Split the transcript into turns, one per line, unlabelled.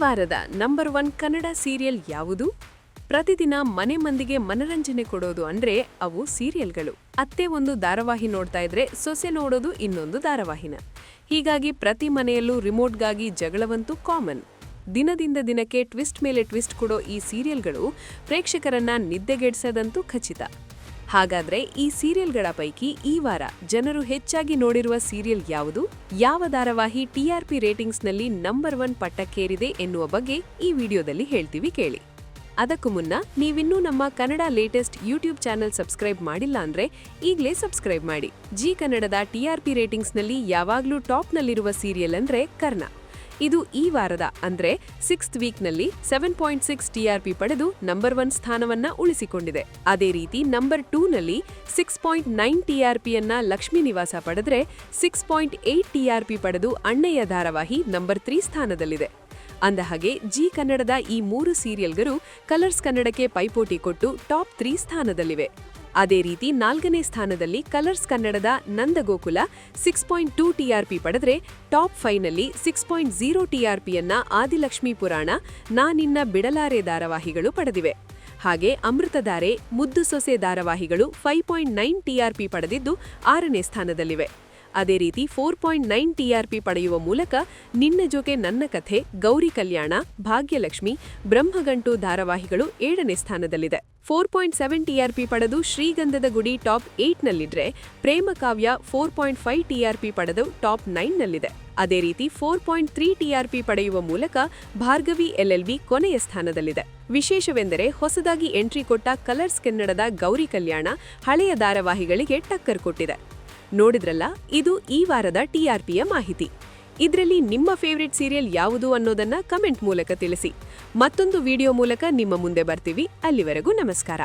ವಾರದ number 1 Kannada serial ಯಾವುದು? ಪ್ರತಿದಿನ ಮನೆ ಮಂದಿಗೆ ಮನರಂಜನೆ ಕೊಡೋದು ಅಂದ್ರೆ ಅವು ಸೀರಿಯಲ್ಗಳು. ಅತ್ತೆ ಒಂದು ಧಾರಾವಾಹಿ ನೋಡ್ತಾ ಇದ್ರೆ ಸೊಸೆ ನೋಡೋದು ಇನ್ನೊಂದು ಧಾರಾವಾಹಿನ. ಹೀಗಾಗಿ ಪ್ರತಿ ಮನೆಯಲ್ಲೂ ರಿಮೋಟ್ಗಾಗಿ ಜಗಳವಂತೂ ಕಾಮನ್. ದಿನದಿಂದ ದಿನಕ್ಕೆ ಟ್ವಿಸ್ಟ್ ಮೇಲೆ ಟ್ವಿಸ್ಟ್ ಕೊಡೋ ಈ ಸೀರಿಯಲ್ಗಳು ಪ್ರೇಕ್ಷಕರನ್ನ ನಿದ್ದೆಗೆಡಿಸೋದಂತೂ ಖಚಿತ. ಹಾಗಾದ್ರೆ ಈ ಸೀರಿಯಲ್ಗಳ ಪೈಕಿ ಈ ವಾರ ಜನರು ಹೆಚ್ಚಾಗಿ ನೋಡಿರುವ ಸೀರಿಯಲ್ ಯಾವುದು? ಯಾವ ಧಾರಾವಾಹಿ TRP ರೇಟಿಂಗ್ಸ್ನಲ್ಲಿ ನಂಬರ್ 1 ಪಟ್ಟಕ್ಕೇರಿದೆ ಎನ್ನುವ ಬಗ್ಗೆ ಈ ವಿಡಿಯೋದಲ್ಲಿ ಹೇಳ್ತೀವಿ ಕೇಳಿ. ಅದಕ್ಕೂ ಮುನ್ನ ನೀವಿನ್ನೂ ನಮ್ಮ Kannada latest YouTube channel subscribe ಮಾಡಿಲ್ಲ ಅಂದ್ರೆ ಈಗಲೇ ಸಬ್ಸ್ಕ್ರೈಬ್ ಮಾಡಿ. ಜಿ ಕನ್ನಡದ TRP ರೇಟಿಂಗ್ಸ್ನಲ್ಲಿ ಯಾವಾಗ್ಲೂ ಟಾಪ್ನಲ್ಲಿರುವ ಸೀರಿಯಲ್ ಅಂದ್ರೆ ಕರ್ಣ. ಇದು ಈ ವಾರದ ಅಂದ್ರೆ 6th ವೀಕ್ನಲ್ಲಿ 7.6 TRP ಪಡೆದು ನಂಬರ್ 1 ಸ್ಥಾನವನ್ನ ಉಳಿಸಿಕೊಂಡಿದೆ. ಅದೇ ರೀತಿ ನಂಬರ್ 2ನಲ್ಲಿ 6.9 TRPಯನ್ನ ಲಕ್ಷ್ಮೀ ನಿವಾಸ ಪಡೆದ್ರೆ 6.8 TRP ಪಡೆದು ಅಣ್ಣಯ್ಯ ಧಾರಾವಾಹಿ ನಂಬರ್ 3 ಸ್ಥಾನದಲ್ಲಿದೆ. ಅಂದಹಾಗೆ ಜಿ ಕನ್ನಡದ ಈ 3 ಸೀರಿಯಲ್ಗಳು ಕಲರ್ಸ್ ಕನ್ನಡಕ್ಕೆ ಪೈಪೋಟಿ ಕೊಟ್ಟು ಟಾಪ್ 3 ಸ್ಥಾನದಲ್ಲಿವೆ. ಅದೇ ರೀತಿ 4ನೇ ಸ್ಥಾನದಲ್ಲಿ ಕಲರ್ಸ್ ಕನ್ನಡದ ನಂದಗೋಕುಲ 6.2 TRP ಪಡೆದ್ರೆ ಟಾಪ್ 5ನಲ್ಲಿ 6.0 TRPಯನ್ನ ಆದಿಲಕ್ಷ್ಮೀ ಪುರಾಣ ನಾನಿನ್ನ ಬಿಡಲಾರೆ ಧಾರಾವಾಹಿಗಳು ಪಡೆದಿವೆ. ಹಾಗೆ ಅಮೃತಧಾರೆ ಮುದ್ದು ಸೊಸೆ ಧಾರಾವಾಹಿಗಳು 5.9 TRP ಪಡೆದಿದ್ದು 6ನೇ ಸ್ಥಾನದಲ್ಲಿವೆ. ಅದೇ ರೀತಿ 4.9 TRP ಪಡೆಯುವ ಮೂಲಕ ನಿನ್ನ ಜೊತೆ ನನ್ನ ಕಥೆ, ಗೌರಿ ಕಲ್ಯಾಣ, ಭಾಗ್ಯಲಕ್ಷ್ಮಿ, ಬ್ರಹ್ಮಗಂಟು ಧಾರಾವಾಹಿಗಳು 7ನೇ ಸ್ಥಾನದಲ್ಲಿದೆ. 4.7 TRP ಪಡೆದು ಶ್ರೀಗಂಧದ ಗುಡಿ ಟಾಪ್ 8ನಲ್ಲಿದ್ರೆ ಪ್ರೇಮ ಕಾವ್ಯ 4.5 TRP ಪಡೆದು ಟಾಪ್ 9ನಲ್ಲಿದೆ. ಅದೇ ರೀತಿ 4.3 TRP ಪಡೆಯುವ ಮೂಲಕ ಭಾರ್ಗವಿ LLB ಕೊನೆಯ ಸ್ಥಾನದಲ್ಲಿದೆ. ವಿಶೇಷವೆಂದರೆ ಹೊಸದಾಗಿ ಎಂಟ್ರಿ ಕೊಟ್ಟ ಕಲರ್ಸ್ ಕನ್ನಡದ ಗೌರಿ ಕಲ್ಯಾಣ ಹಳೆಯ ಧಾರಾವಾಹಿಗಳಿಗೆ ಟಕ್ಕರ್ ಕೊಟ್ಟಿದೆ. ನೋಡಿದ್ರಲ್ಲ, ಇದು ಈ ವಾರದ TRPಯ ಮಾಹಿತಿ. ಇದರಲ್ಲಿ ನಿಮ್ಮ ಫೇವರಿಟ್ ಸೀರಿಯಲ್ ಯಾವುದು ಅನ್ನೋದನ್ನ ಕಮೆಂಟ್ ಮೂಲಕ ತಿಳಿಸಿ. ಮತ್ತೊಂದು ವಿಡಿಯೋ ಮೂಲಕ ನಿಮ್ಮ ಮುಂದೆ ಬರ್ತೀವಿ. ಅಲ್ಲಿವರೆಗೂ ನಮಸ್ಕಾರ.